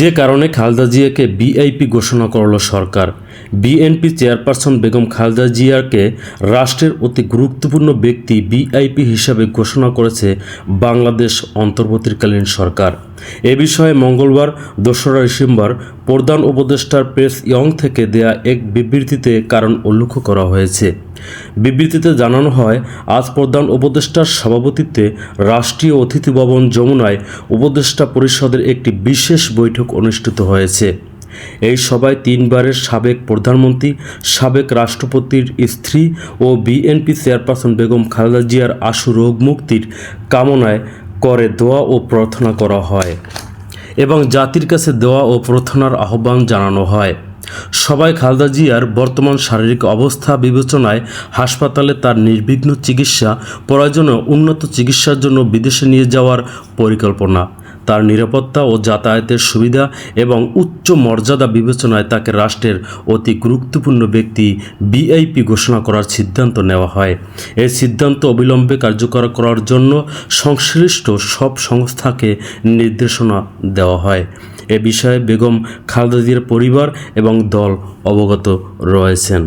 যে কারণে খালেদা জিয়াকে ভিআইপি ঘোষণা করল সরকার। বিএনপি চেয়ারপারসন বেগম খালেদা জিয়াকে রাষ্ট্রের অতি গুরুত্বপূর্ণ ব্যক্তি ভিআইপি হিসাবে ঘোষণা করেছে বাংলাদেশ অন্তর্বর্তীকালীন সরকার। এ বিষয়ে মঙ্গলবার ২রা ডিসেম্বর প্রধান উপদেষ্টার প্রেস ইয়ং থেকে দেয়া এক বিবৃতিতে কারণ উল্লেখ করা হয়েছে। বিবৃতিতে জানানো হয়, আজ প্রধান উপদেষ্টার সভাপতিত্বে রাষ্ট্রীয় অতিথি ভবন যমুনায় উপদেষ্টা পরিষদের একটি বিশেষ বৈঠক অনুষ্ঠিত হয়েছে। এই সভায় ৩ বারের সাবেক প্রধানমন্ত্রী, সাবেক রাষ্ট্রপতির স্ত্রী ও বিএনপি চেয়ারপারসন বেগম খালেদা জিয়ার আশু রোগ মুক্তির কামনায় করে দোয়া ও প্রার্থনা করা হয় এবং জাতির কাছে দোয়া ও প্রার্থনার আহ্বান জানানো হয়। সবাই খালেদা জিয়ার বর্তমান শারীরিক অবস্থা বিবেচনায় হাসপাতালে তার নির্বিঘ্ন চিকিৎসা, প্রয়োজনে উন্নত চিকিৎসার জন্য বিদেশে নিয়ে যাওয়ার পরিকল্পনা, তার নিরাপত্তা ও যাতায়াতের সুবিধা এবং উচ্চ মর্যাদা বিবেচনায় তাকে রাষ্ট্রের অতি গুরুত্বপূর্ণ ব্যক্তি ভিআইপি ঘোষণা করার সিদ্ধান্ত নেওয়া হয়। এই সিদ্ধান্ত অবিলম্বে কার্যকর করার জন্য সংশ্লিষ্ট সব সংস্থাকে নির্দেশনা দেওয়া হয়। এ বিষয়ে বেগম খালেদা জিয়ার পরিবার এবং দল অবগত রয়েছেন।